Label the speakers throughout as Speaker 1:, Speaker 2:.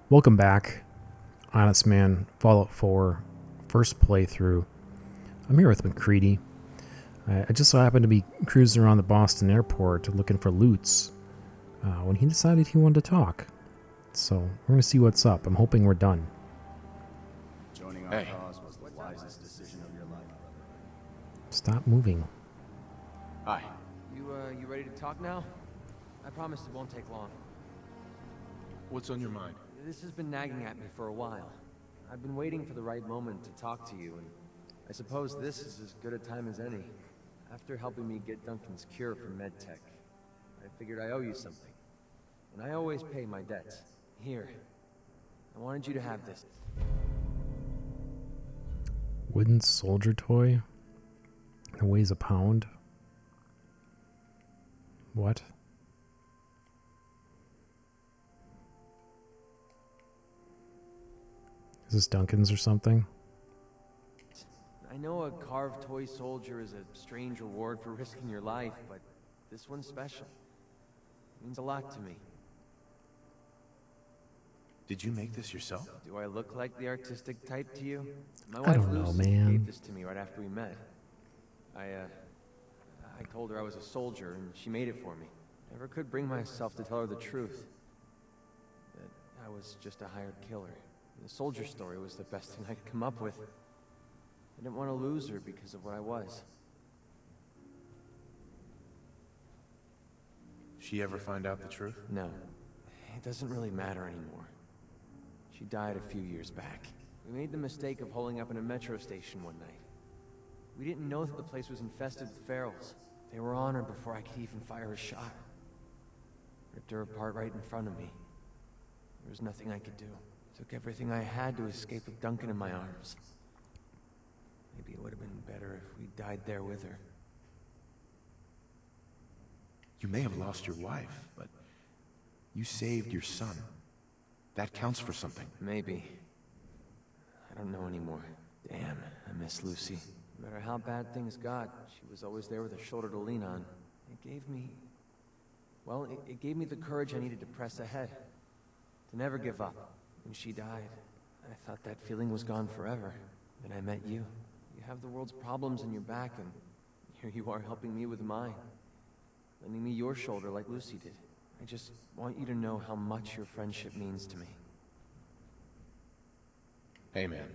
Speaker 1: Welcome back, Honestman, Fallout 4, first playthrough. I'm here with McCready. I just so happened to be cruising around the Boston airport looking for loots when he decided he wanted to talk. So we're going to see what's up. I'm hoping we're done.
Speaker 2: Joining our cause was the wisest decision of your life, brother.
Speaker 1: Stop moving.
Speaker 3: Hi.
Speaker 4: You ready to talk now? I promise it won't take long.
Speaker 3: What's on your mind?
Speaker 4: This has been nagging at me for a while. I've been waiting for the right moment to talk to you, and I suppose this is as good a time as any. After helping me get Duncan's cure for MedTech, I figured I owe you something. And I always pay my debts. Here. I wanted you to have this.
Speaker 1: Wooden soldier toy that weighs a pound. What? Is this Duncan's or something?
Speaker 4: I know a carved toy soldier is a strange reward for risking your life, but this one's special. It means a lot to me.
Speaker 3: Did you make this yourself?
Speaker 4: Do I look like the artistic type to you? My
Speaker 1: I
Speaker 4: wife
Speaker 1: don't know,
Speaker 4: Lucy
Speaker 1: man.
Speaker 4: gave this to me right after we met. I told her I was a soldier, and she made it for me. Never could bring myself to tell her the truth. That I was just a hired killer. The soldier story was the best thing I could come up with. I didn't want to lose her because of what I was.
Speaker 3: She ever find out the truth?
Speaker 4: No, it doesn't really matter anymore. She died a few years back. We made the mistake of holding up in a metro station one night. We didn't know that the place was infested with ferals. They were on her before I could even fire a shot. Ripped her apart right in front of me. There was nothing I could do. Took everything I had to escape with Duncan in my arms. Maybe it would have been better if we died there with her.
Speaker 3: You may have lost your wife, but you saved your son. That counts for something.
Speaker 4: Maybe. I don't know anymore. Damn, I miss Lucy. No matter how bad things got, she was always there with a shoulder to lean on. It gave me... Well, it gave me the courage I needed to press ahead. To never give up. When she died, I thought that feeling was gone forever. Then I met you. You have the world's problems in your back, and here you are helping me with mine. Lending me your shoulder like Lucy did. I just want you to know how much your friendship means to me.
Speaker 3: Hey man,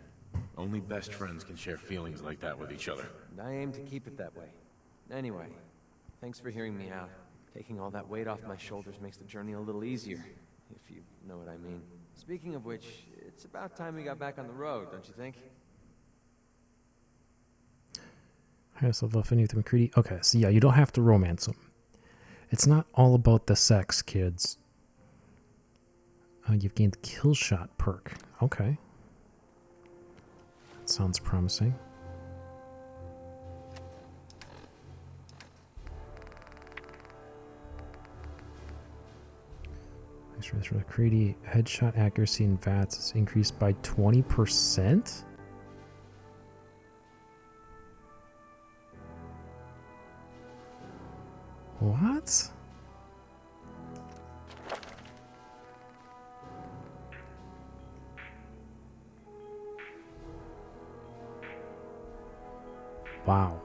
Speaker 3: only best friends can share feelings like that with each other.
Speaker 4: And I aim to keep it that way. Anyway, thanks for hearing me out. Taking all that weight off my shoulders makes the journey a little easier, if you know what I mean. Speaking of which, it's about time we got back on the road, don't you think?
Speaker 1: I have self affinity with McCready. Okay, so yeah, you don't have to romance them. It's not all about the sex, kids. You've gained the kill shot perk. Okay. That sounds promising. For McCready, headshot accuracy in VATS is increased by 20%? What? Wow.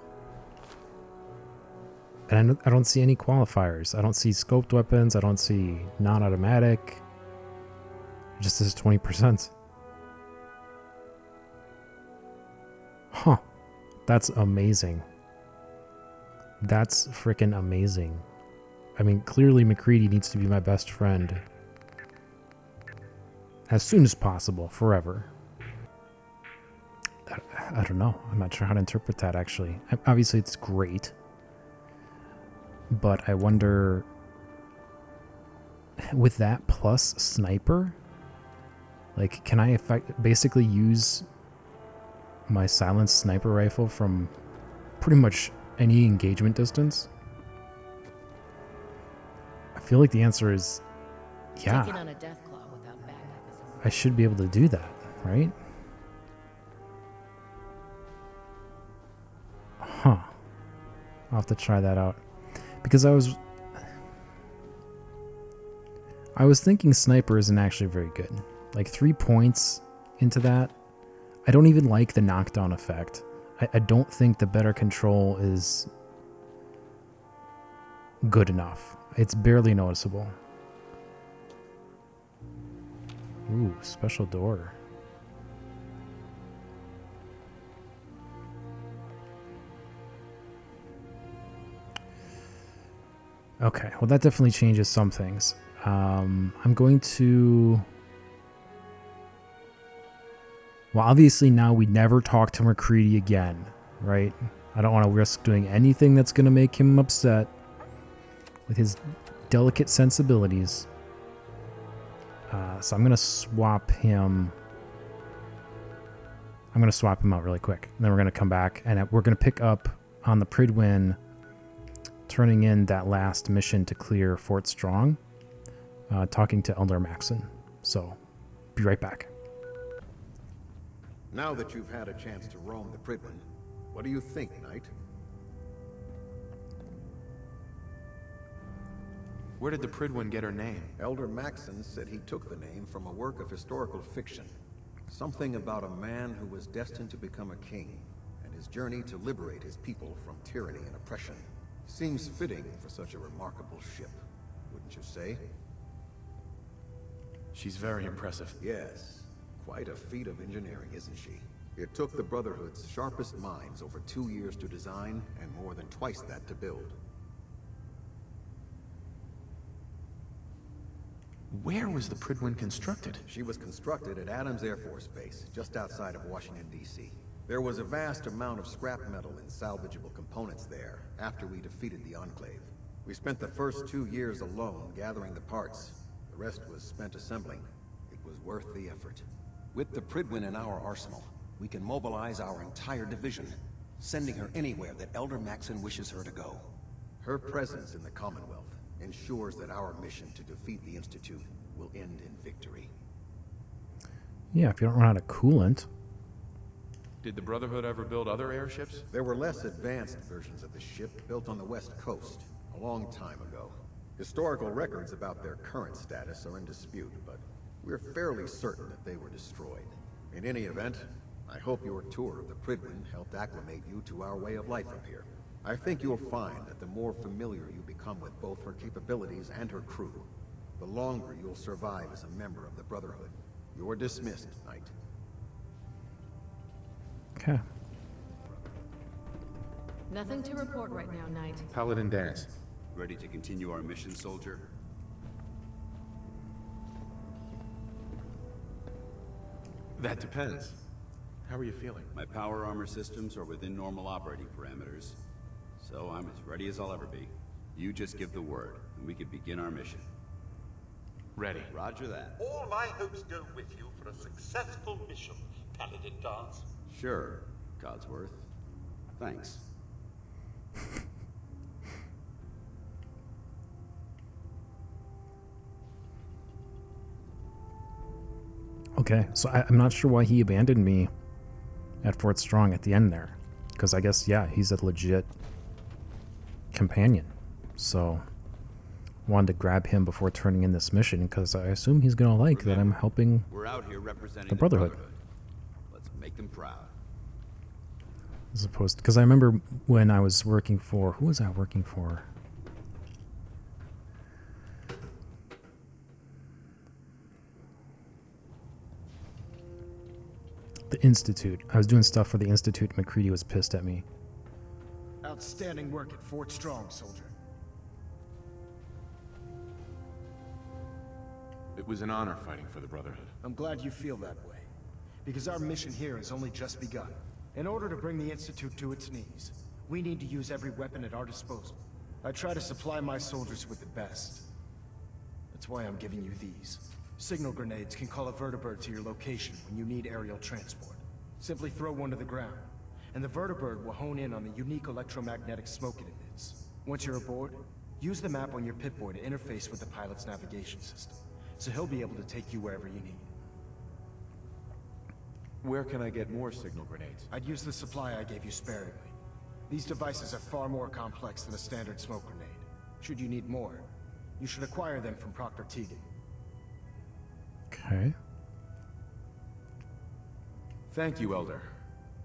Speaker 1: And I don't see any qualifiers. I don't see scoped weapons. I don't see non-automatic. It just says 20%. Huh. That's amazing. That's freaking amazing. I mean, clearly McCready needs to be my best friend. As soon as possible, forever. I don't know. I'm not sure how to interpret that, actually. Obviously, it's great. But I wonder... With that plus sniper? Like, can I basically use my silenced sniper rifle from pretty much any engagement distance? I feel like the answer is yeah.
Speaker 5: Taking on a death claw without backup is
Speaker 1: I should be able to do that, right? Huh. I'll have to try that out. Because I was thinking sniper isn't actually very good. like 3 points into that. I don't even like the knockdown effect. I don't think the better control is good enough. It's barely noticeable. Ooh, special door. Okay, well that definitely changes some things. I'm going to... Well, obviously now we never talk to McCready again, right? I don't want to risk doing anything that's going to make him upset with his delicate sensibilities. So I'm going to swap him. I'm going to swap him out really quick. And then we're going to come back and we're going to pick up on the Pridwin turning in that last mission to clear Fort Strong, talking to Elder Maxon. So, be right back.
Speaker 6: Now that you've had a chance to roam the Pridwin, what do you think, Knight?
Speaker 3: Where did the Pridwin get her name?
Speaker 6: Elder Maxon said he took the name from a work of historical fiction. Something about a man who was destined to become a king, and his journey to liberate his people from tyranny and oppression. Seems fitting for such a remarkable ship, wouldn't you say?
Speaker 3: She's very impressive.
Speaker 6: Yes. Quite a feat of engineering, isn't she? It took the Brotherhood's sharpest minds over 2 years to design, and more than twice that to build.
Speaker 3: Where was the Pridwin constructed?
Speaker 6: She was constructed at Adams Air Force Base, just outside of Washington, D.C. There was a vast amount of scrap metal and salvageable components there after we defeated the Enclave. We spent the first 2 years alone gathering the parts. The rest was spent assembling. It was worth the effort. With the Pridwin in our arsenal, we can mobilize our entire division, sending her anywhere that Elder Maxon wishes her to go. Her presence in the Commonwealth ensures that our mission to defeat the Institute will end in victory.
Speaker 1: Yeah, if you don't run out of coolant.
Speaker 3: Did the Brotherhood ever build other airships?
Speaker 6: There were less advanced versions of the ship built on the West Coast a long time ago. Historical records about their current status are in dispute, but we're fairly certain that they were destroyed. In any event, I hope your tour of the Pridwin helped acclimate you to our way of life up here. I think you'll find that the more familiar you become with both her capabilities and her crew, the longer you'll survive as a member of the Brotherhood. You're dismissed, Knight.
Speaker 1: Okay.
Speaker 5: Nothing to report right now, Knight.
Speaker 3: Paladin Danse.
Speaker 2: Ready to continue our mission, soldier?
Speaker 3: That depends. How are you feeling?
Speaker 2: My power armor systems are within normal operating parameters, so I'm as ready as I'll ever be. You just give the word, and we can begin our mission.
Speaker 3: Ready.
Speaker 2: Roger that.
Speaker 7: All my hopes go with you for a successful mission, Paladin Danse.
Speaker 2: Sure, Codsworth. Thanks.
Speaker 1: Okay, so I'm not sure why he abandoned me at Fort Strong at the end there. Because I guess, yeah, he's a legit companion. So, wanted to grab him before turning in this mission, because I assume he's going to like that I'm helping
Speaker 2: We're out here representing
Speaker 1: the Brotherhood.
Speaker 2: Let's make them proud.
Speaker 1: As opposed to, because I remember when I was working for, who was I working for? The Institute. I was doing stuff for the Institute. McCready was pissed at me.
Speaker 8: Outstanding work at Fort Strong, soldier.
Speaker 3: It was an honor fighting for the Brotherhood.
Speaker 8: I'm glad you feel that way, because our mission here has only just begun. In order to bring the Institute to its knees, we need to use every weapon at our disposal. I try to supply my soldiers with the best. That's why I'm giving you these. Signal grenades can call a vertibird to your location when you need aerial transport. Simply throw one to the ground, and the vertibird will hone in on the unique electromagnetic smoke it emits. Once you're aboard, use the map on your Pip-Boy to interface with the pilot's navigation system, so he'll be able to take you wherever you need.
Speaker 3: Where can I get more signal grenades?
Speaker 8: I'd use the supply I gave you sparingly. These devices are far more complex than a standard smoke grenade. Should you need more, you should acquire them from Proctor Teagan.
Speaker 1: Okay.
Speaker 3: Thank you, Elder.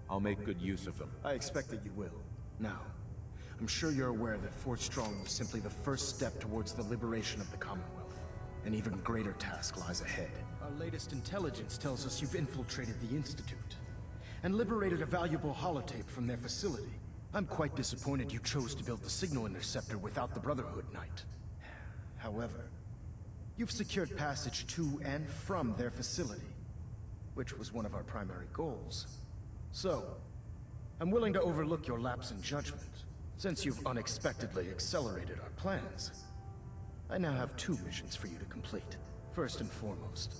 Speaker 3: I'll make good use of them.
Speaker 8: I expect that you will. Now, I'm sure you're aware that Fort Strong was simply the first step towards the liberation of the Commonwealth. An even greater task lies ahead. Our latest intelligence tells us you've infiltrated the Institute and liberated a valuable holotape from their facility. I'm quite disappointed you chose to build the signal interceptor without the Brotherhood, Knight. However, you've secured passage to and from their facility, which was one of our primary goals. So, I'm willing to overlook your lapse in judgment, since you've unexpectedly accelerated our plans. I now have 2 missions for you to complete. First and foremost,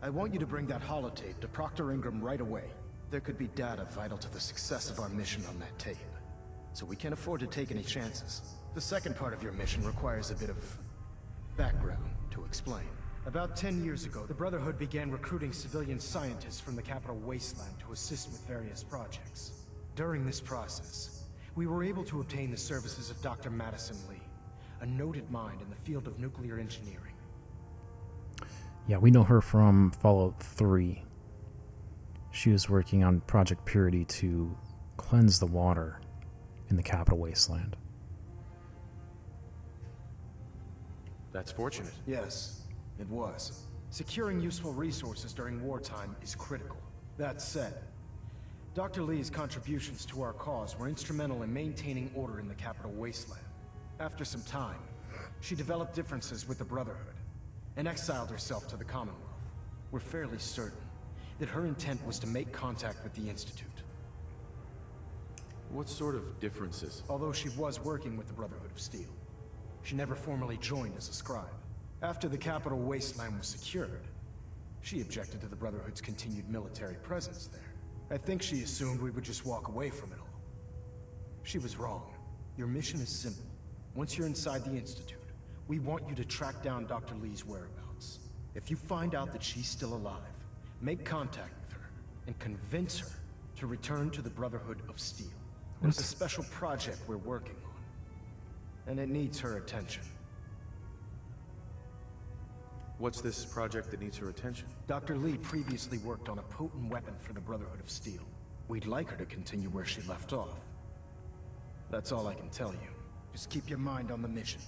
Speaker 8: I want you to bring that holotape to Proctor Ingram right away. There could be data vital to the success of our mission on that tape, so we can't afford to take any chances. The second part of your mission requires a bit of background to explain. About 10 years ago, the Brotherhood began recruiting civilian scientists from the capital wasteland to assist with various projects. During this process, we were able to obtain the services of Dr. Madison Lee, a noted mind in the field of nuclear engineering.
Speaker 1: Yeah, we know her from Fallout 3. She was working on Project Purity to cleanse the water in the capital wasteland.
Speaker 3: That's fortunate.
Speaker 8: Yes, it was. Securing useful resources during wartime is critical. That said, Dr. Lee's contributions to our cause were instrumental in maintaining order in the capital wasteland. After some time, she developed differences with the Brotherhood and exiled herself to the Commonwealth. We're fairly certain that her intent was to make contact with the Institute.
Speaker 3: What sort of differences?
Speaker 8: Although she was working with the Brotherhood of Steel, she never formally joined as a scribe. After the capital wasteland was secured, she objected to the Brotherhood's continued military presence there. I think she assumed we would just walk away from it all. She was wrong. Your mission is simple. Once you're inside the Institute, we want you to track down Dr. Lee's whereabouts. If you find out that she's still alive, make contact with her and convince her to return to the Brotherhood of Steel. There's a special project we're working on, and it needs her attention.
Speaker 3: What's this project that needs her attention?
Speaker 8: Dr. Lee previously worked on a potent weapon for the Brotherhood of Steel. We'd like her to continue where she left off. That's all I can tell you. Just keep your mind on the mission.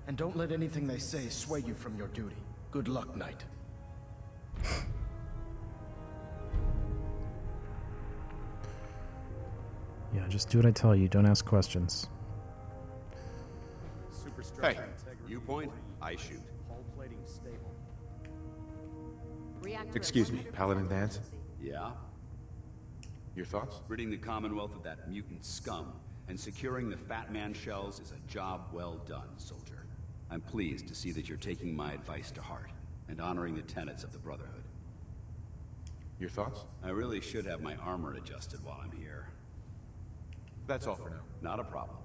Speaker 8: And don't let anything they say sway you from your duty. Good luck, Knight.
Speaker 1: Yeah, just do what I tell you. Don't ask questions.
Speaker 3: Hey,
Speaker 2: You point, I shoot.
Speaker 3: excuse me, Paladin Danse?
Speaker 2: Yeah?
Speaker 3: Your thoughts?
Speaker 2: Ridding the Commonwealth of that mutant scum and securing the Fat Man shells is a job well done, soldier. I'm pleased to see that you're taking my advice to heart and honoring the tenets of the Brotherhood.
Speaker 3: Your thoughts?
Speaker 2: I really should have my armor adjusted while I'm here.
Speaker 3: That's all for now.
Speaker 2: Not a problem.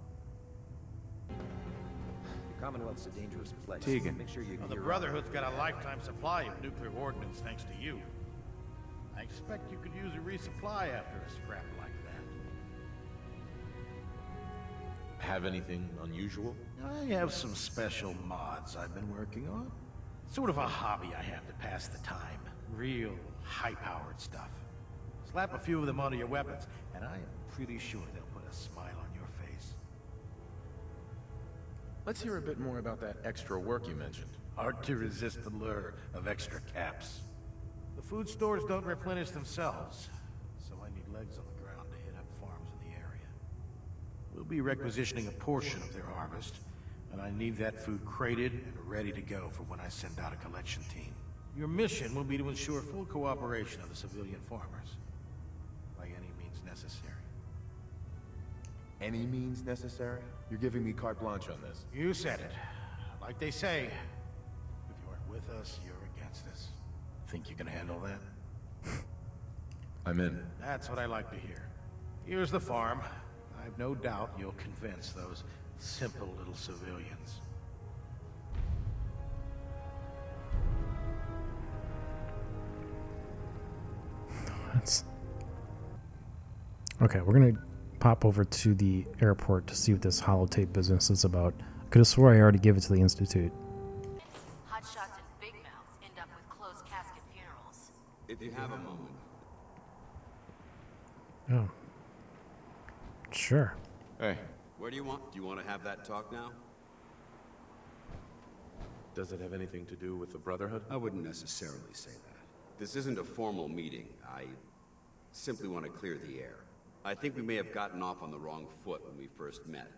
Speaker 9: The Commonwealth's a dangerous place.
Speaker 3: Tegan.
Speaker 9: Make sure you
Speaker 7: Well, the
Speaker 9: gear up.
Speaker 7: Brotherhood's got a lifetime supply of nuclear ordnance thanks to you. I expect you could use a resupply after a scrap like that.
Speaker 3: Have anything unusual?
Speaker 7: I have some special mods I've been working on. Sort of a hobby I have to pass the time. Real high-powered stuff. Slap a few of them onto your weapons, and I am pretty sure they'll put a smile on your face.
Speaker 3: Let's hear a bit more about that extra work you mentioned.
Speaker 7: Hard to resist the lure of extra caps. The food stores don't replenish themselves, so I need legs on the ground to hit up farms in the area. We'll be requisitioning a portion of their harvest, and I need that food crated and ready to go for when I send out a collection team. Your mission will be to ensure full cooperation of the civilian farmers, by any means necessary.
Speaker 3: Any means necessary? You're giving me carte blanche on this.
Speaker 7: You said it. Like they say, if you aren't with us, you're against us. Think you can handle that?
Speaker 3: I'm in.
Speaker 7: That's what I like to hear. Here's the farm. I've no doubt you'll convince those simple little civilians.
Speaker 1: That's... Okay, we're gonna pop over to the airport to see what this holotape business is about. I could have swore I already gave it to the Institute.
Speaker 10: Hotshots and big mouths end up with closed casket funerals.
Speaker 2: If you have a moment.
Speaker 1: Oh. Sure.
Speaker 3: Hey,
Speaker 2: Where do you want? Do you want to have that talk now?
Speaker 3: does it have anything to do with the Brotherhood?
Speaker 2: I wouldn't necessarily say that. This isn't a formal meeting. I simply want to clear the air. I think we may have gotten off on the wrong foot when we first met,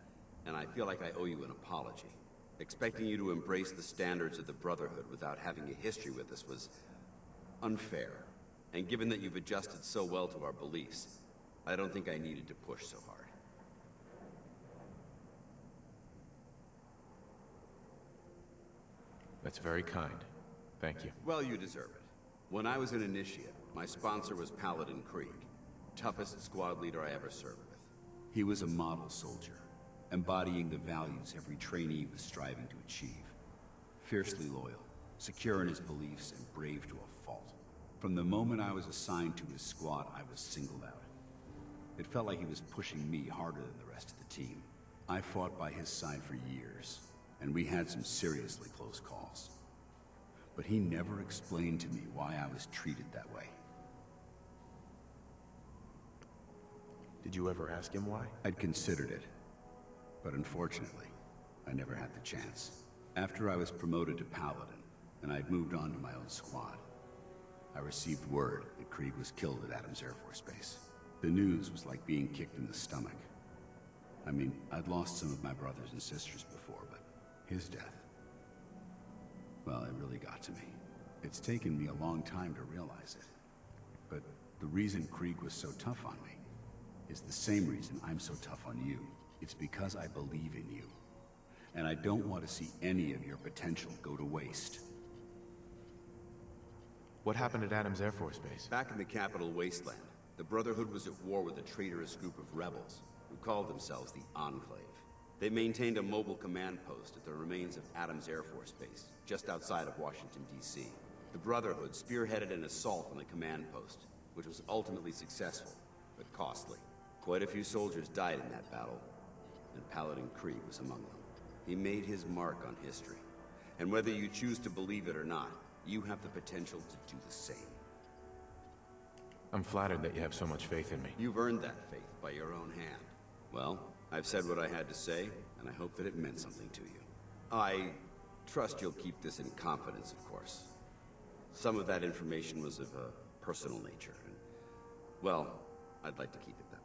Speaker 2: and I feel like I owe you an apology. Expecting you to embrace the standards of the Brotherhood without having a history with us was unfair. And given that you've adjusted so well to our beliefs, I don't think I needed to push so hard.
Speaker 3: That's very kind. Thank you.
Speaker 2: Well, you deserve it. When I was an initiate, my sponsor was Paladin Krieg, toughest squad leader I ever served with. He was a model soldier, embodying the values every trainee was striving to achieve. Fiercely loyal, secure in his beliefs, and brave to a fault. From the moment I was assigned to his squad, I was singled out. It felt like he was pushing me harder than the rest of the team. I fought by his side for years, and we had some seriously close calls. But he never explained to me why I was treated that way.
Speaker 3: Did you ever ask him why?
Speaker 2: I'd considered it, but unfortunately, I never had the chance. After I was promoted to Paladin, and I'd moved on to my own squad, I received word that Krieg was killed at Adams Air Force Base. The news was like being kicked in the stomach. I mean, I'd lost some of my brothers and sisters before, but his death, well, it really got to me. It's taken me a long time to realize it. But the reason Krieg was so tough on me is the same reason I'm so tough on you. It's because I believe in you. And I don't want to see any of your potential go to waste.
Speaker 3: What happened at Adams Air Force Base?
Speaker 2: Back in the capital wasteland, the Brotherhood was at war with a traitorous group of rebels who called themselves the Enclave. They maintained a mobile command post at the remains of Adams Air Force Base, just outside of Washington, D.C. The Brotherhood spearheaded an assault on the command post, which was ultimately successful, but costly. Quite a few soldiers died in that battle, and Paladin Krieg was among them. He made his mark on history, and whether you choose to believe it or not, you have the potential to do the same.
Speaker 3: I'm flattered that you have so much faith in me.
Speaker 2: You've earned that faith by your own hand. Well, I've said what I had to say, and I hope that it meant something to you. I trust you'll keep this in confidence, of course. Some of that information was of a personal nature, and, well, I'd like to keep it that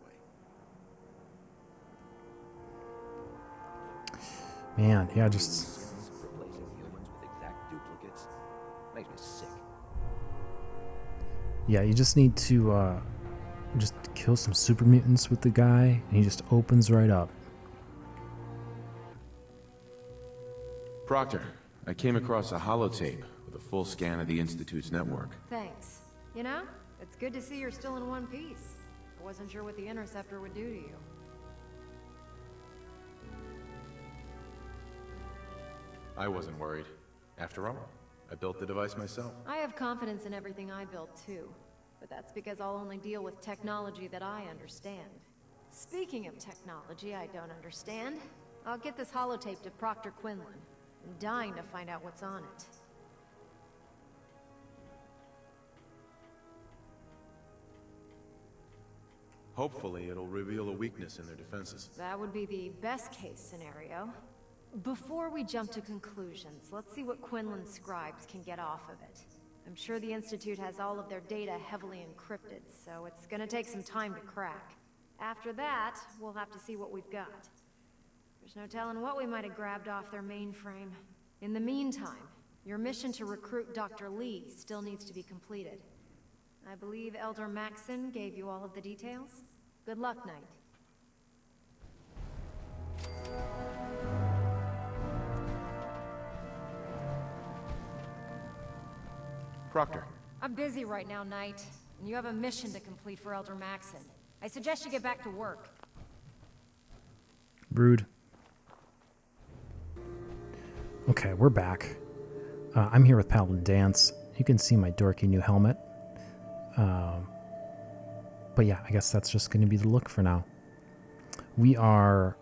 Speaker 2: way.
Speaker 1: Man, yeah, just...
Speaker 9: Replacing humans with exact duplicates makes me sick.
Speaker 1: Yeah, you just need to, just kill some super mutants with the guy, and he just opens right up.
Speaker 3: Proctor, I came across a holotape with a full scan of the Institute's network.
Speaker 11: Thanks. You know, it's good to see you're still in one piece. I wasn't sure what the Interceptor would do to you.
Speaker 3: I wasn't worried. After all, I built the device myself.
Speaker 11: I have confidence in everything I built too, but that's because I'll only deal with technology that I understand. Speaking of technology I don't understand, I'll get this holotape to Proctor Quinlan. I'm dying to find out what's on it.
Speaker 3: Hopefully, it'll reveal a weakness in their defenses.
Speaker 11: That would be the best case scenario. Before we jump to conclusions, let's see what Quinlan's scribes can get off of it. I'm sure the Institute has all of their data heavily encrypted, so it's gonna take some time to crack. After that, we'll have to see what we've got. There's no telling what we might have grabbed off their mainframe. In the meantime, your mission to recruit Dr. Lee still needs to be completed. I believe Elder Maxson gave you all of the details. Good luck, Knight.
Speaker 3: Proctor.
Speaker 11: I'm busy right now, Knight, and you have a mission to complete for Elder Maxson. I suggest you get back to work.
Speaker 1: Rude. Okay, we're back. I'm here with Paladin Danse. You can see my dorky new helmet. But yeah, I guess that's just going to be the look for now. We are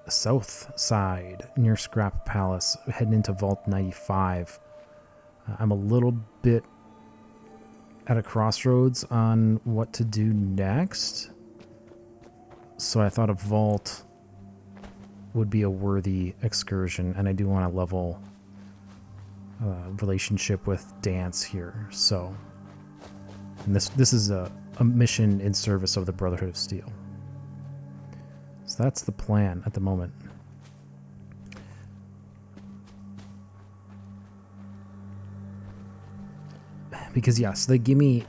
Speaker 1: south side near Scrap Palace, heading into Vault 95. I'm a little bit at a crossroads on what to do next. So I thought a vault would be a worthy excursion, and I do want to level relationship with Danse here. So, and this is a mission in service of the Brotherhood of Steel. So that's the plan at the moment. Because yes, they give me...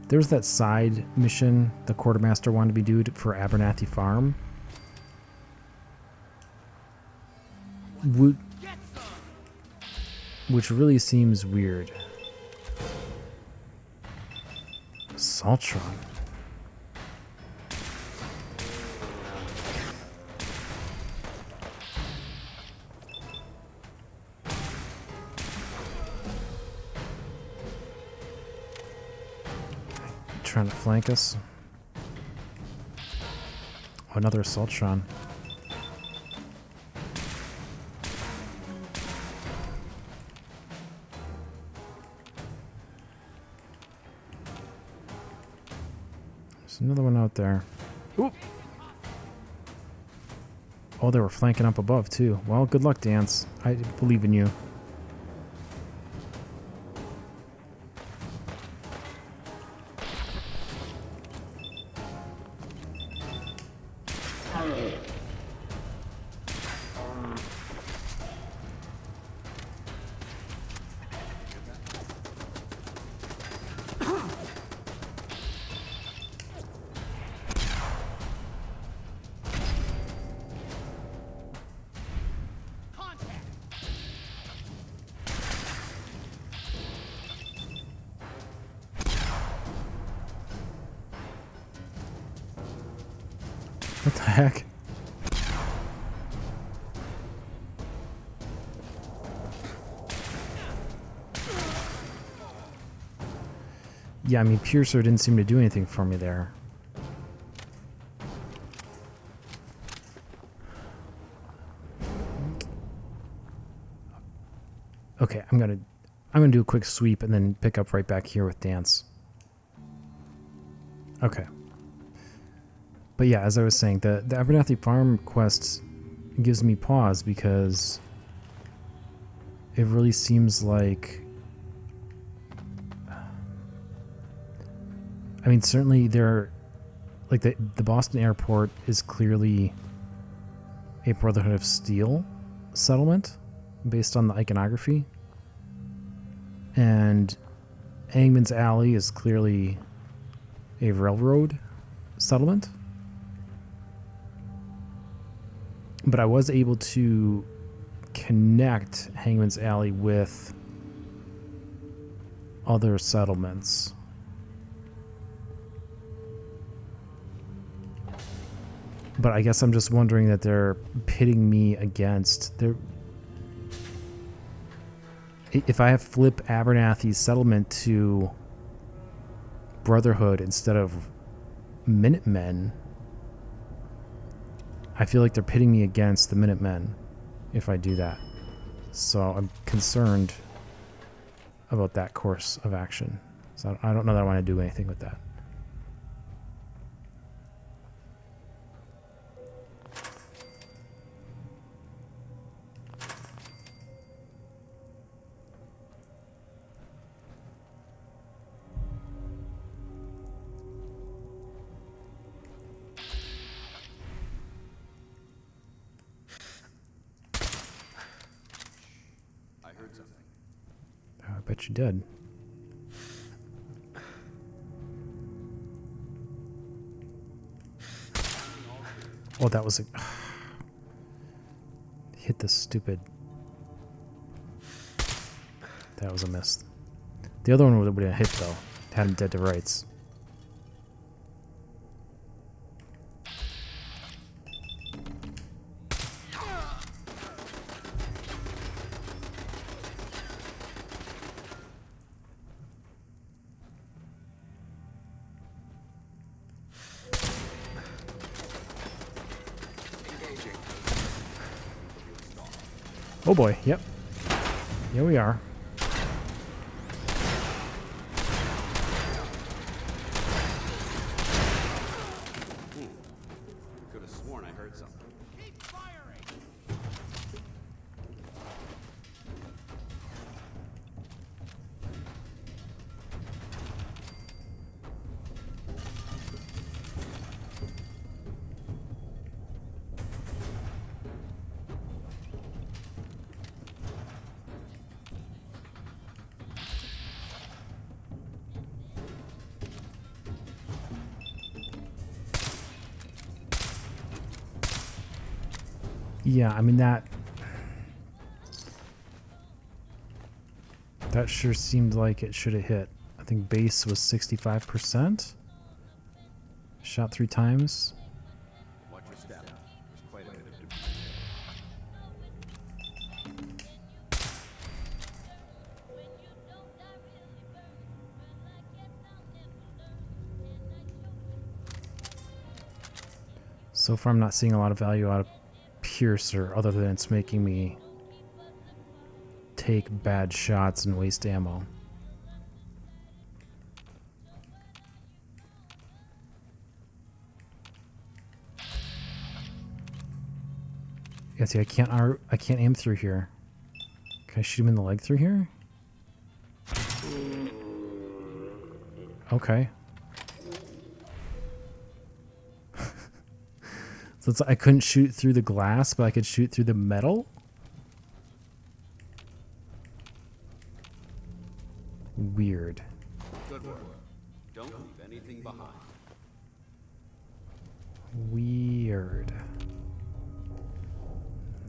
Speaker 1: There's that side mission the quartermaster wanted me to do for Abernathy Farm. Which really seems weird. Saltron. Trying to flank us. Oh, another Saltron. There's another one out there. Oop. Oh, they were flanking up above too. Well, good luck, Danse. I believe in you. What the heck? Yeah, I mean, Piercer didn't seem to do anything for me there. Okay, I'm gonna do a quick sweep and then pick up right back here with Danse. Okay. But yeah, as I was saying, the Abernathy Farm quest gives me pause because it really seems like... I mean, certainly there... Like, the Boston airport is clearly a Brotherhood of Steel settlement based on the iconography. And Hangman's Alley is clearly a railroad settlement. But I was able to connect Hangman's Alley with other settlements. But I guess I'm just wondering that they're pitting me against... If I have flip Abernathy's settlement to Brotherhood instead of Minutemen... I feel like they're pitting me against the Minutemen if I do that. So I'm concerned about that course of action. So I don't know that I want to do anything with that. I bet you did. Oh, that was a... Hit the stupid... That was a miss. The other one would have hit, though. Had him dead to rights. Oh boy, yep. Here we are. Yeah, I mean that sure seemed like it should have hit. I think base was 65%. Shot 3 times.
Speaker 2: Watch your step. There's quite a bit of debris.
Speaker 1: So far I'm not seeing a lot of value out of Piercer other than it's making me take bad shots and waste ammo. Yeah, see, I can't aim through here. Can I shoot him in the leg through here? Okay. So it's, I couldn't shoot through the glass, but I could shoot through the metal? Weird.
Speaker 2: Good work. Don't leave anything behind.
Speaker 1: Weird.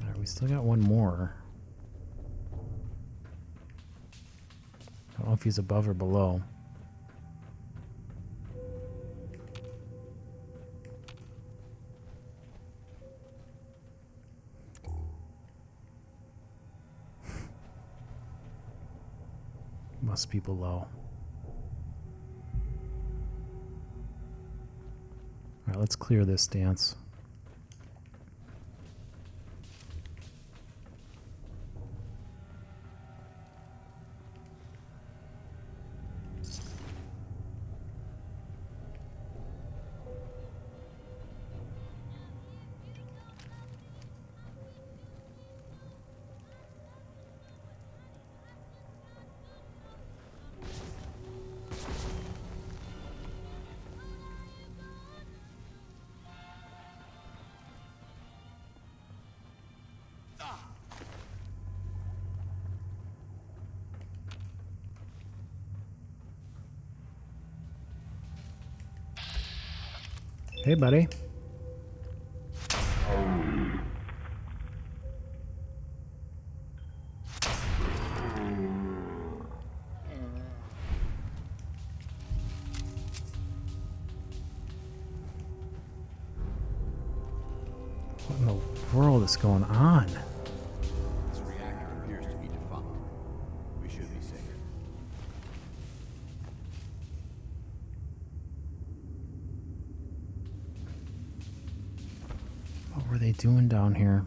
Speaker 1: Alright, we still got one more. I don't know if he's above or below. Must be below. Alright, let's clear this dance. Hey, buddy. What in the world is going on?
Speaker 2: This reactor appears to be defunct. We should be safe.
Speaker 1: What were they doing down here?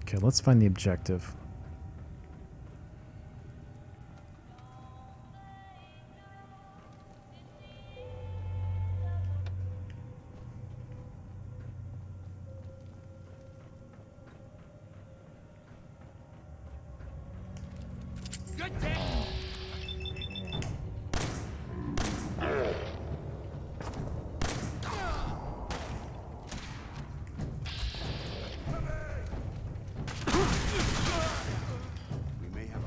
Speaker 1: Okay, let's find the objective.
Speaker 2: We may have a...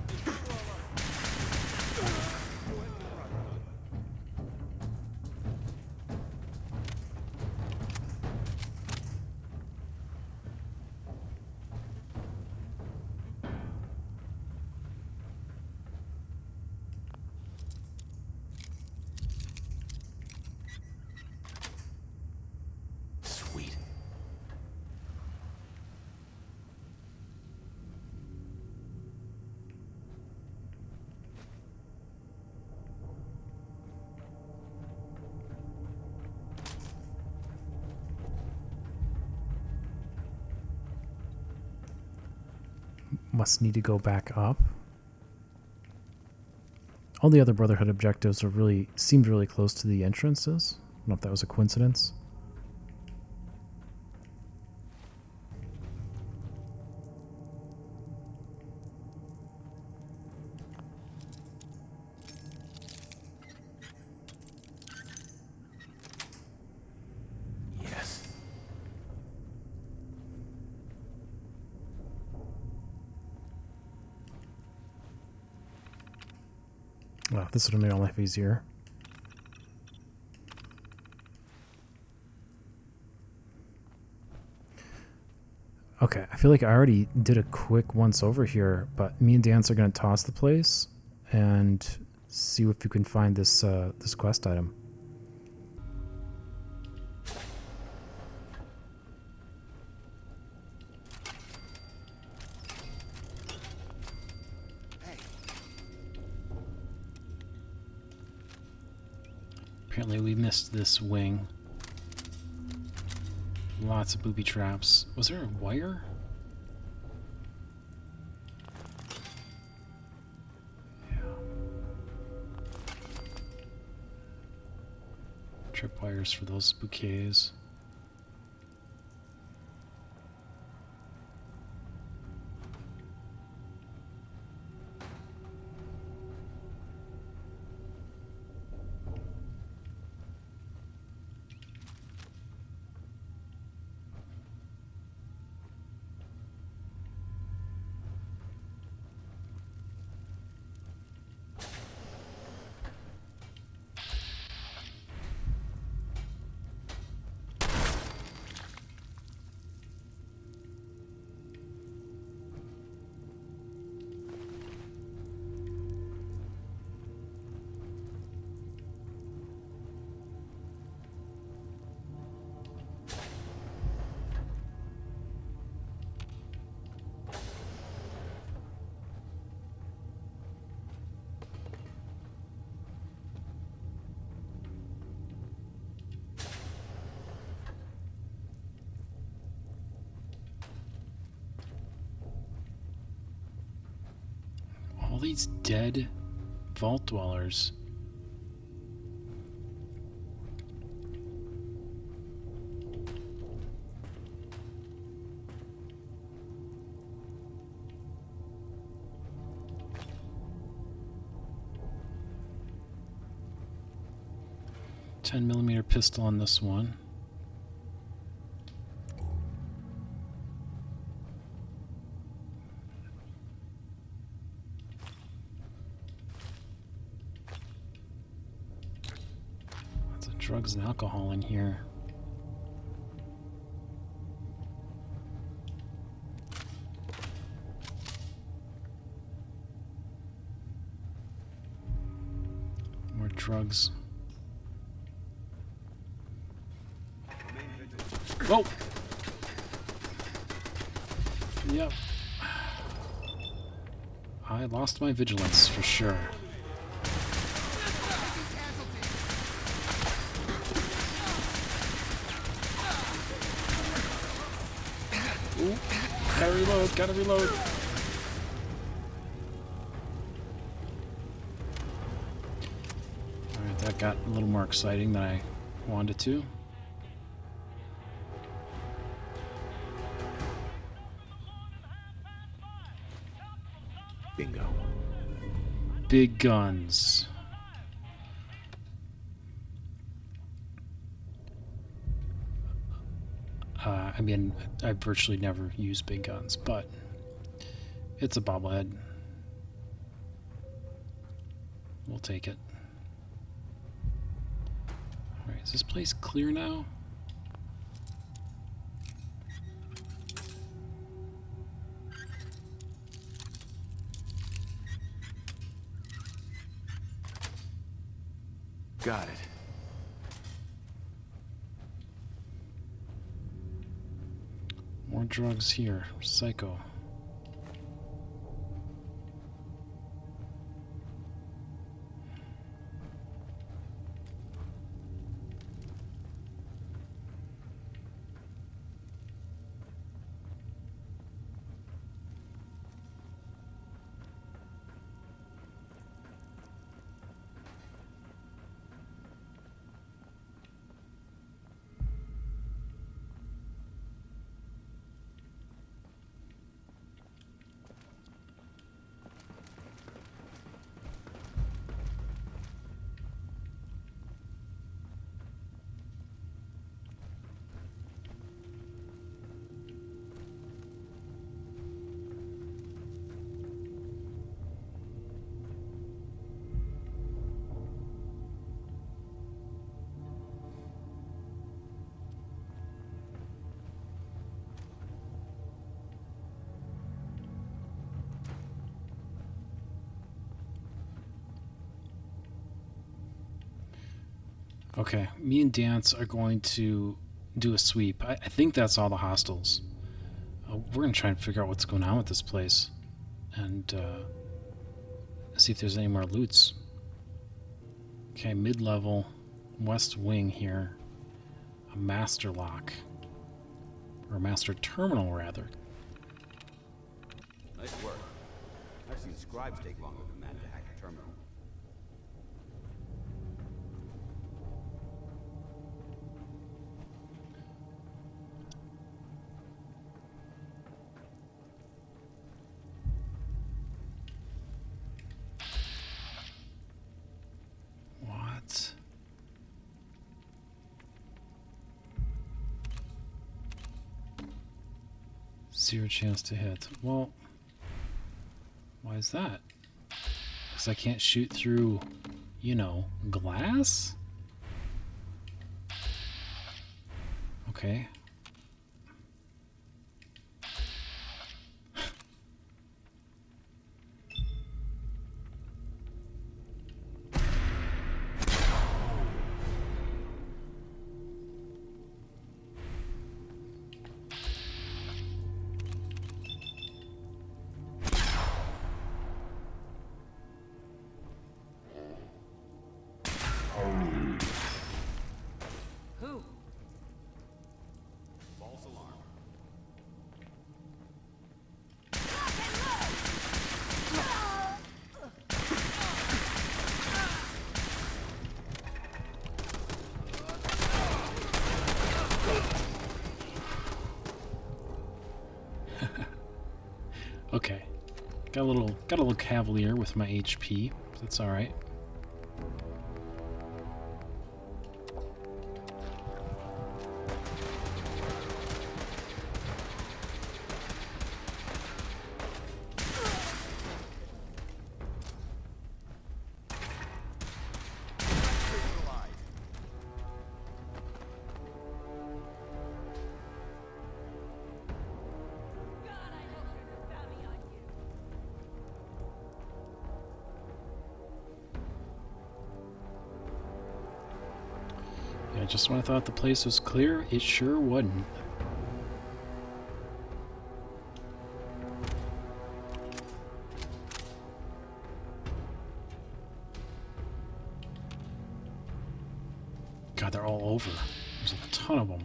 Speaker 3: Sweet.
Speaker 1: Must need to go back up. All the other Brotherhood objectives are seemed really close to the entrances. I don't know if that was a coincidence.
Speaker 3: Yes.
Speaker 1: Wow, this would have made my life easier. feel like I already did a quick once over here, but me and Dance are going to toss the place and see if we can find this this quest item. Apparently we missed this wing. Lots of booby traps. Was there a wire? Yeah. Tripwires for those bouquets. All these dead vault dwellers. .10mm pistol on this one. Drugs and alcohol in here. More drugs. Whoa! Yep. I lost my vigilance for sure. Ooh, gotta reload, gotta reload. Alright, that got a little more exciting than I wanted to.
Speaker 3: Bingo.
Speaker 1: Big guns. I mean, I virtually never use big guns, but it's a bobblehead. We'll take it. Alright, is this place clear now?
Speaker 3: Got it.
Speaker 1: More drugs here. Psycho. Okay, me and Dance are going to do a sweep. I think that's all the hostiles. We're going to try and figure out what's going on with this place. And see if there's any more loots. Okay, mid-level, west wing here. A master lock. Or a master terminal, rather.
Speaker 2: Nice work. I've seen scribes take longer than that to hack a terminal.
Speaker 1: What? Zero chance to hit. Well, why is that? Because I can't shoot through, you know, glass? Okay.
Speaker 5: Who?
Speaker 2: False alarm.
Speaker 1: Okay. Got a little cavalier with my HP. That's all right. Yeah, just when I thought the place was clear, it sure wasn't. God, they're all over. There's a ton of them.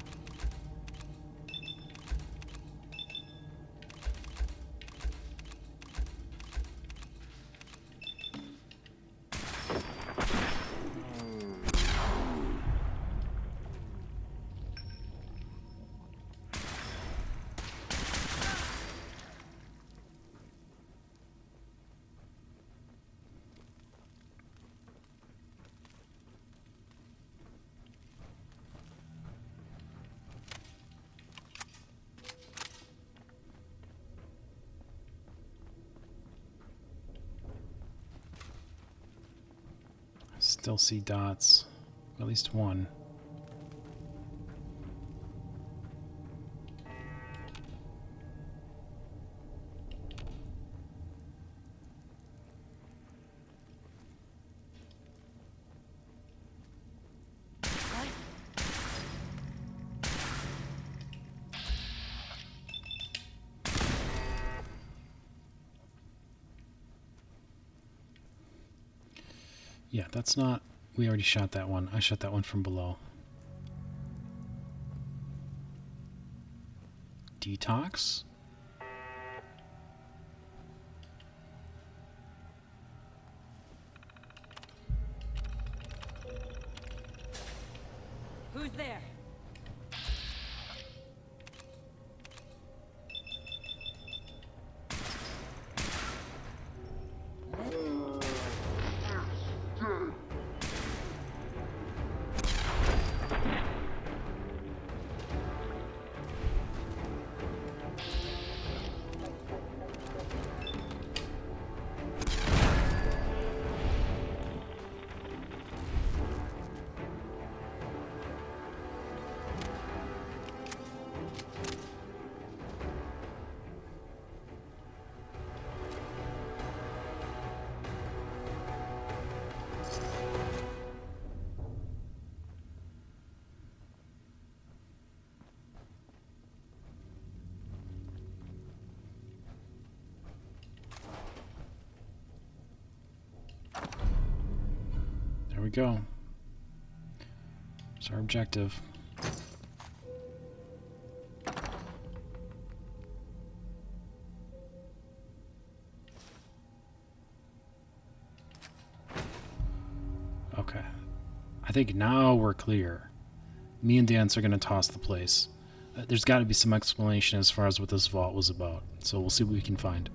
Speaker 1: Still see dots. At least one. Yeah, that's not... We already shot that one. I shot that one from below. Detox?
Speaker 5: Who's there?
Speaker 1: go. It's our objective. Okay. I think now we're clear. Me and Danse are going to toss the place. There's got to be some explanation as far as what this vault was about, so we'll see what we can find.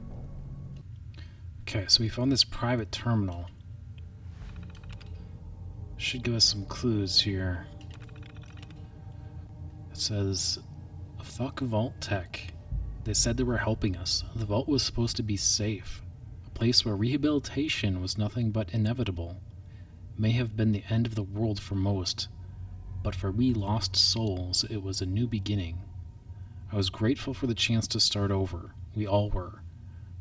Speaker 1: Okay, so we found this private terminal. Should give us some clues here. It says, "Fuck Vault Tech. They said they were helping us. The vault was supposed to be safe. A place where rehabilitation was nothing but inevitable. May have been the end of the world for most, but for we lost souls, it was a new beginning. I was grateful for the chance to start over. We all were.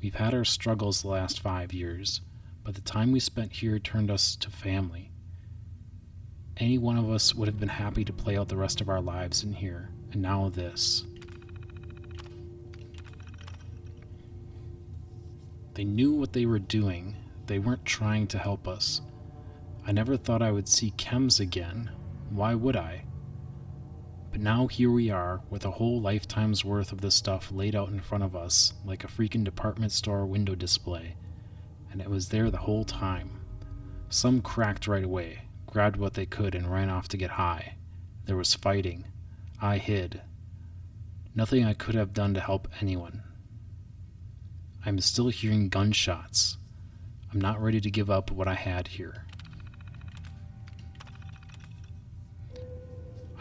Speaker 1: We've had our struggles the last 5 years, but the time we spent here turned us to family. Any one of us would have been happy to play out the rest of our lives in here, and now this." They knew what they were doing. They weren't trying to help us. I never thought I would see chems again. Why would I? But now here we are, with a whole lifetime's worth of this stuff laid out in front of us, like a freaking department store window display. And it was there the whole time. Some cracked right away, grabbed what they could and ran off to get high. There was fighting. I hid. Nothing I could have done to help anyone. I'm still hearing gunshots. I'm not ready to give up what I had here.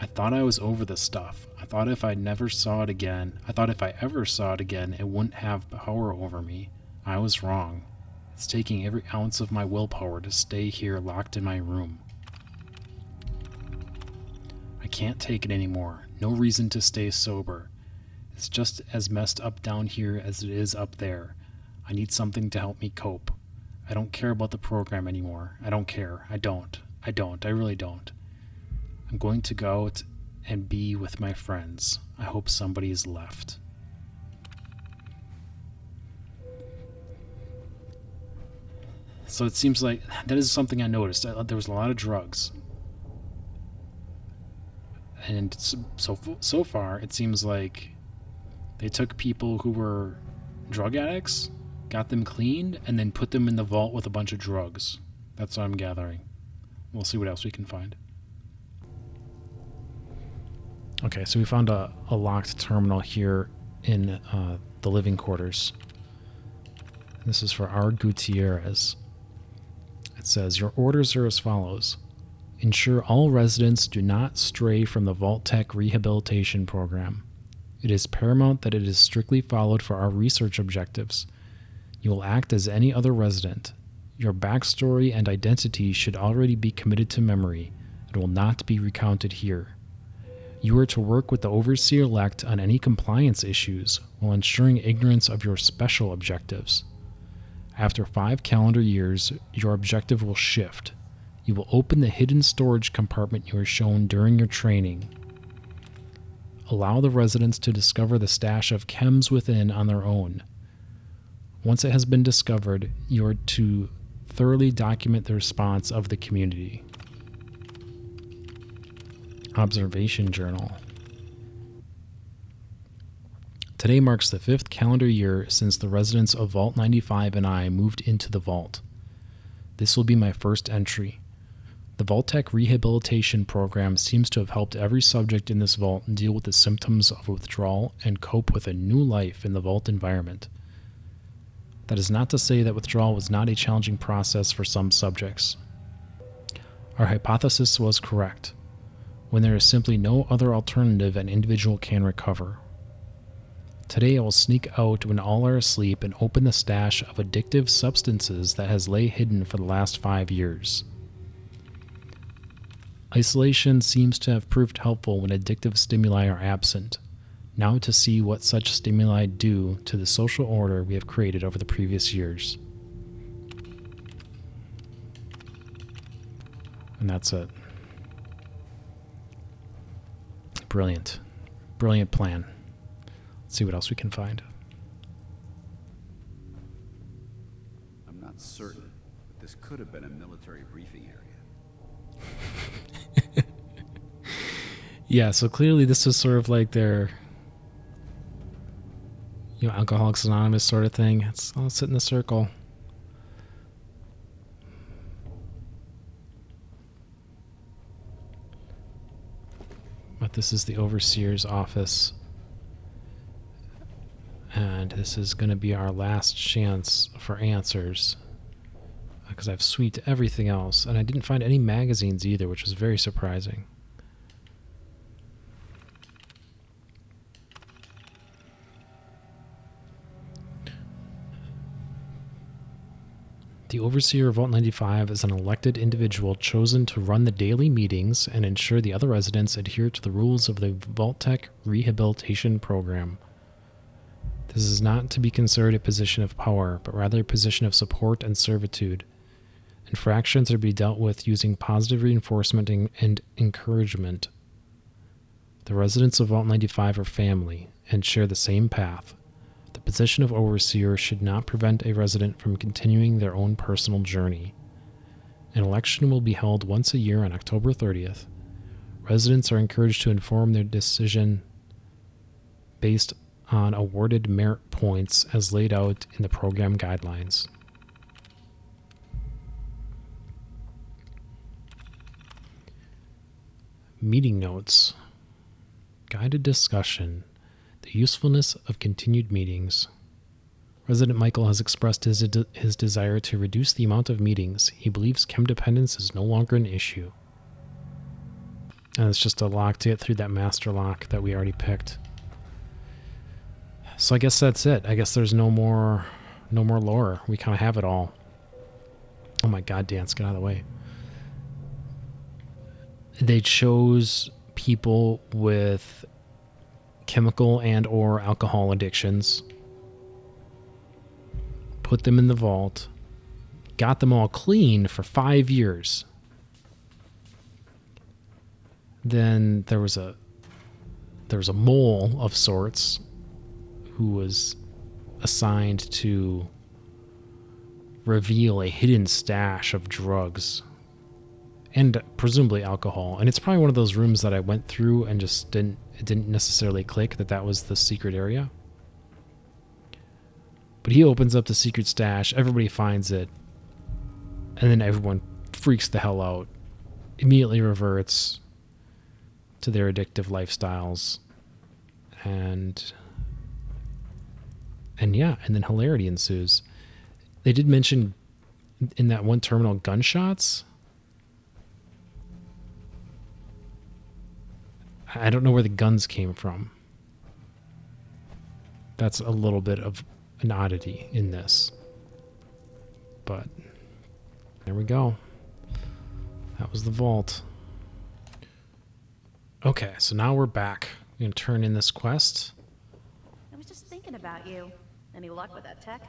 Speaker 1: I thought I was over this stuff. I thought if I ever saw it again, it wouldn't have power over me. I was wrong. It's taking every ounce of my willpower to stay here locked in my room. I can't take it anymore. No reason to stay sober. It's just as messed up down here as it is up there. I need something to help me cope. I don't care about the program anymore. I don't care. I really don't. I'm going to go out and be with my friends. I hope somebody is left. So it seems like that is something I noticed. There was a lot of drugs. And so far, it seems like they took people who were drug addicts, got them cleaned, and then put them in the vault with a bunch of drugs. That's what I'm gathering. We'll see what else we can find. Okay, so we found a locked terminal here in the living quarters. This is for R. Gutierrez. It says, "Your orders are as follows. Ensure all residents do not stray from the Vault Tech rehabilitation program. It is paramount that it is strictly followed for our research objectives. You will act as any other resident. Your backstory and identity should already be committed to memory and will not be recounted here. You are to work with the Overseer-elect on any compliance issues while ensuring ignorance of your special objectives. After 5 calendar years, your objective will shift. You will open the hidden storage compartment you were shown during your training. Allow the residents to discover the stash of chems within on their own. Once it has been discovered, you are to thoroughly document the response of the community." Observation Journal. Today marks the 5th calendar year since the residents of Vault 95 and I moved into the vault. This will be my first entry. The Vault Tech rehabilitation program seems to have helped every subject in this vault deal with the symptoms of withdrawal and cope with a new life in the vault environment. That is not to say that withdrawal was not a challenging process for some subjects. Our hypothesis was correct. When there is simply no other alternative, an individual can recover. Today I will sneak out when all are asleep and open the stash of addictive substances that has lay hidden for the last 5 years. Isolation seems to have proved helpful when addictive stimuli are absent. Now to see what such stimuli do to the social order we have created over the previous years. And that's it. Brilliant. Brilliant plan. Let's see what else we can find.
Speaker 2: I'm not certain, but this could have been a military briefing area.
Speaker 1: Yeah, so clearly this was sort of like their, Alcoholics Anonymous sort of thing. Let's all sit in the circle. But this is the overseer's office. And this is going to be our last chance for answers. Because I've sweeped everything else. And I didn't find any magazines either, which was very surprising. The overseer of Vault 95 is an elected individual chosen to run the daily meetings and ensure the other residents adhere to the rules of the Vault-Tec Rehabilitation Program. This is not to be considered a position of power, but rather a position of support and servitude. Infractions are to be dealt with using positive reinforcement and encouragement. The residents of Vault 95 are family and share the same path. The position of overseer should not prevent a resident from continuing their own personal journey. An election will be held once a year on October 30th. Residents are encouraged to inform their decision based on awarded merit points as laid out in the program guidelines. Meeting notes. Guided discussion. The usefulness of continued meetings. Resident Michael has expressed his desire to reduce the amount of meetings. He believes chem dependence is no longer an issue. And it's just a lock to get through that master lock that we already picked. So I guess that's it. I guess there's no more lore. We kind of have it all. Oh my god, Dance, get out of the way. They chose people with chemical and or alcohol addictions, put them in the vault, got them all clean for 5 years. Then there was a mole of sorts who was assigned to reveal a hidden stash of drugs and presumably alcohol. And it's probably one of those rooms that I went through and just didn't necessarily click that was the secret area. But he opens up the secret stash, everybody finds it, and then everyone freaks the hell out, immediately reverts to their addictive lifestyles, and then hilarity ensues. They did mention in that one terminal gunshots. I don't know where the guns came from. That's a little bit of an oddity in this. But there we go. That was the vault. Okay, so now we're back. We're going to turn in this quest.
Speaker 10: I was just thinking about you. Any luck with that tech?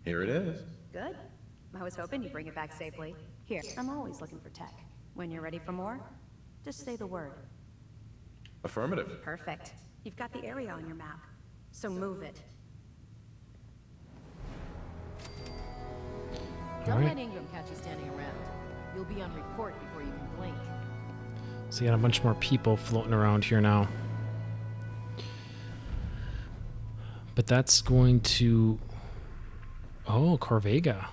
Speaker 3: Here it is.
Speaker 10: Good. I was hoping you'd bring it back safely. Here, I'm always looking for tech. When you're ready for more, just say the word.
Speaker 3: Affirmative.
Speaker 10: Perfect. You've got the area on your map, so move it.
Speaker 5: Don't let Ingram catch you standing around. You'll be on report before you can blink.
Speaker 1: So you got a bunch more people floating around here now. But that's going to... Oh, Corvega. I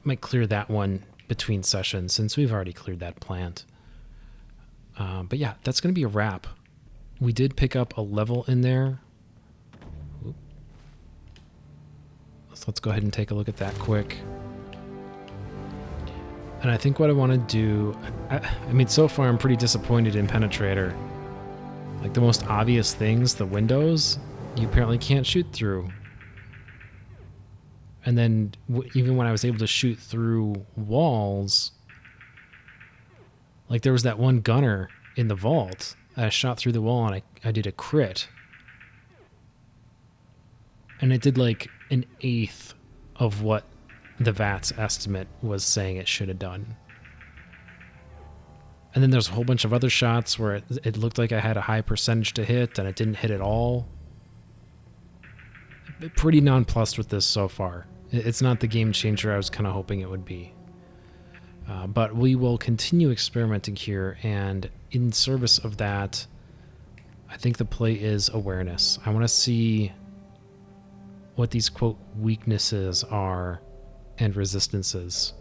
Speaker 1: might clear that one between sessions since we've already cleared that plant. But yeah, that's going to be a wrap. We did pick up a level in there. So let's go ahead and take a look at that quick. And I think what I want to do... I mean, so far I'm pretty disappointed in Penetrator. Like, the most obvious things, the windows, you apparently can't shoot through. And then even when I was able to shoot through walls... Like, there was that one gunner in the vault. I shot through the wall and I did a crit. And it did like an eighth of what the VATS estimate was saying it should have done. And then there's a whole bunch of other shots where it looked like I had a high percentage to hit and it didn't hit at all. Pretty nonplussed with this so far. It's not the game changer I was kind of hoping it would be. But we will continue experimenting here, and in service of that, I think the play is awareness. I want to see what these, quote, weaknesses are and resistances.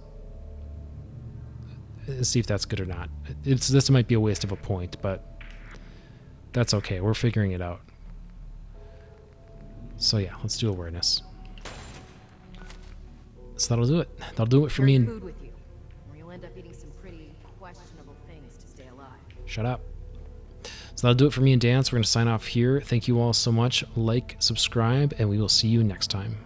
Speaker 1: See if that's good or not. This might be a waste of a point, but that's okay. We're figuring it out. So yeah, let's do awareness. So that'll do it. That'll do it for me.
Speaker 5: Food with you, or you'll end up eating some pretty questionable things to stay alive.
Speaker 1: Shut up. So that'll do it for me and Dance. We're going to sign off here. Thank you all so much. Like, subscribe, and we will see you next time.